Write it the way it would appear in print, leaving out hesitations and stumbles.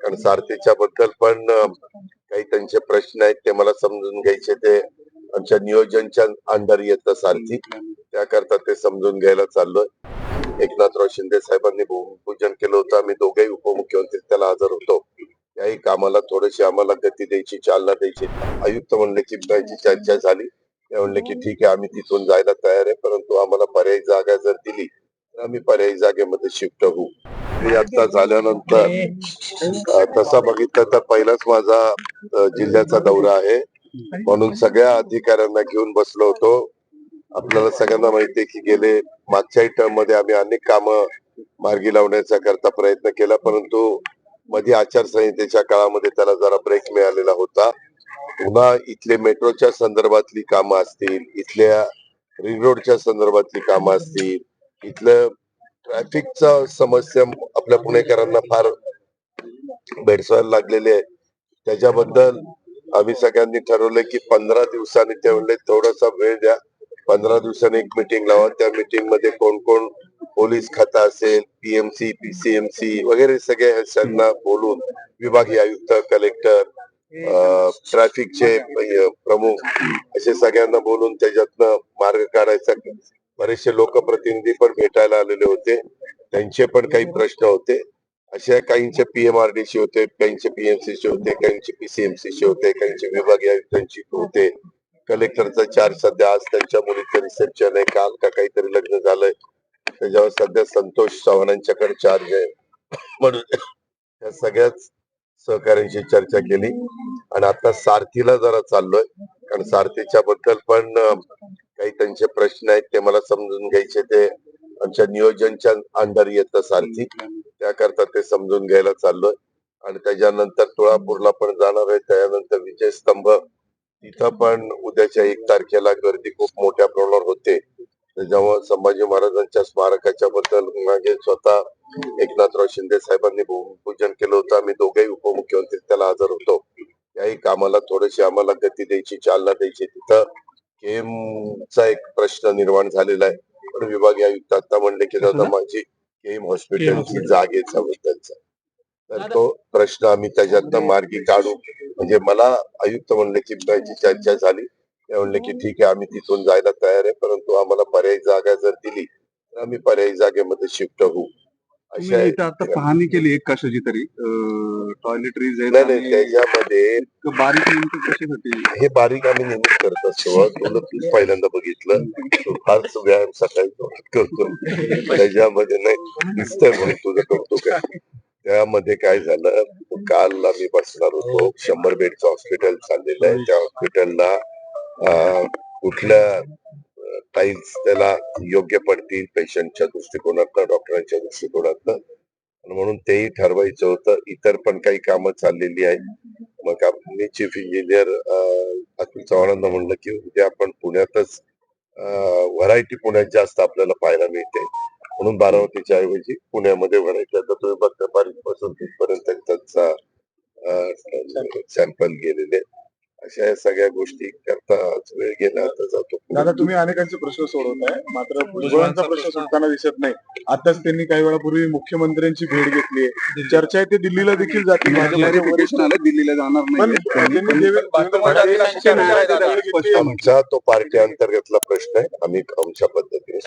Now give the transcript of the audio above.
कारण सारथीच्या बद्दल पण काही त्यांचे प्रश्न आहेत ते मला समजून घ्यायचे. ते आमच्या नियोजनच्या अंडर येतं सारथी, त्याकरता ते समजून घ्यायला चाललोय. एकनाथराव शिंदे साहेबांनी भूमिपूजन केलं होतं. आम्ही दोघेही उपमुख्यमंत्री त्याला हजर होतो. त्याही कामाला थोडीशी आम्हाला गती द्यायची, चालना द्यायची. आयुक्त म्हणले की चर्चा झाली. ते म्हणले की ठीक आहे, आम्ही तिथून जायला तयार आहे, परंतु आम्हाला पर्यायी जागा जर दिली तर आम्ही पर्यायी जागेमध्ये शिफ्ट होऊ. हे आता झाल्यानंतर तसा बघितलं तर पहिलाच माझा जिल्ह्याचा दौरा आहे, म्हणून सगळ्या अधिकाऱ्यांना घेऊन बसलो होतो. आपल्याला सगळ्यांना माहिती आहे की गेले मागच्याही टर्म मध्ये आम्ही अनेक कामं मार्गी लावण्याचा करता प्रयत्न केला, परंतु मध्ये आचारसंहितेच्या काळामध्ये त्याला जरा ब्रेक मिळालेला होता. पुन्हा इथले मेट्रोच्या संदर्भातली कामं असतील, इथल्या रिंग रोडच्या संदर्भातली कामं असतील, इथलं ट्रॅफिकचा समस्या आपल्या पुणेकरांना फार भेडसावायला लागलेली आहे. त्याच्याबद्दल आम्ही सगळ्यांनी ठरवलं की 15 दिवसांनी, ते म्हणले थोडासा वेळ द्या, 15 दिवसांनी एक मीटिंग लावा. त्या मीटिंग मध्ये कोण कोण पोलीस खाता असेल, पीएमसी, पीसीएमसी वगैरे सगळ्या बोलून, विभागीय आयुक्त, कलेक्टर, ट्रॅफिकचे प्रमुख असे सगळ्यांना बोलून त्याच्यातनं मार्ग काढायचा. बरेचसे लोकप्रतिनिधी पण भेटायला आलेले होते, त्यांचे पण काही प्रश्न होते. अशा काहींचे पीएमआरडीसी होते, काहींचे पीएमसीचे होते, काहींचे पीसीएमसीचे होते, काहींचे विभागीय आयुक्तांची होते. कलेक्टरचा चार्ज सध्या, आज त्यांच्या मुलीचं रिसेप्शन आहे, काल का काहीतरी लग्न झालंय, त्याच्यावर सध्या संतोष चव्हाणांच्याकडे चार्ज आहे. म्हणून या सगळ्याच सहकार्यांशी चर्चा केली आणि आता सारथीला जरा चाललोय, कारण सारथीच्या बद्दल पण काही त्यांचे प्रश्न आहेत ते मला समजून घ्यायचे. ते आमच्या नियोजनच्या अंडर येतं सारथी, त्याकरता ते समजून घ्यायला चाललोय. आणि त्याच्यानंतर तुळापूरला पण जाणार आहे. त्यानंतर विजयस्तंभ, तिथं पण उद्याच्या 1 तारखेला गर्दी खूप मोठ्या प्रमाणावर होते. त्याच्यामुळे संभाजी महाराजांच्या स्मारकाच्या बद्दल मागे स्वतः एकनाथराव शिंदे साहेबांनी भूमिपूजन केलं होतं. आम्ही दोघेही उपमुख्यमंत्री त्याला हजर होतो. त्याही कामाला थोडीशी आम्हाला गती द्यायची, चालना द्यायची. तिथं केमचा एक प्रश्न निर्माण झालेला आहे, पण विभागीय आयुक्त आता म्हणले की दादा माझी केम हॉस्पिटलची जागेचा बद्दलचा, तर तो प्रश्न आम्ही त्याच्यातनं मार्गी काढू. म्हणजे मला आयुक्त म्हणले की चर्चा झाली. ते म्हणले की ठीक आहे, आम्ही तिथून जायला तयार आहे, परंतु आम्हाला पर्यायी जागा जर दिली तर आम्ही पर्यायी जागेमध्ये शिफ्ट होऊ. आता पाहणी केली एक कशाची तरी टॉयलेटरीज नाही, त्याच्यामध्ये बारीक नेमकं कशासाठी हे बारीक आम्ही नेहमीच करत असतो. तुला तूच पहिल्यांदा बघितलं, फारच व्यायाम सकाळी करतो त्याच्यामध्ये, नाही दिसतंय म्हणून तुझं कौतुक आहे. त्यामध्ये काय झालं, काल आम्ही बसणार होतो. 100 बेडचं हॉस्पिटल चाललेलं आहे. त्या हॉस्पिटलला कुठल्या टाईल्स त्याला योग्य पडतील पेशंटच्या दृष्टिकोनातनं, डॉक्टरांच्या दृष्टिकोनातनं, म्हणून तेही ठरवायचं होतं. इतर पण काही कामं चाललेली आहेत. मग मी चीफ इंजिनियर अतुल चव्हाणांना म्हणलं की उद्या आपण पुण्यातच, व्हरायटी पुण्यात जास्त आपल्याला पाहायला मिळते, म्हणून बारामतीच्या ऐवजी पुण्यामध्ये व्हरायटी. आता तुम्ही बघता बारीकपासून तिथपर्यंत त्यांचा सॅम्पल गेलेले. अशा या सगळ्या गोष्टी करता वेळ गेला. आता जातो. दादा, तुम्ही अनेकांचे प्रश्न सोडवताय, मात्र भुजबळांचा प्रश्न सुटताना दिसत नाही. आताच त्यांनी काही वेळापूर्वी मुख्यमंत्र्यांची भेट घेतली. चर्चा आहे ते दिल्लीला देखील जातील, दिल्लीला जाणार आमचा तो पार्टी अंतर्गतला प्रश्न आहे. आम्ही आमच्या पद्धतीने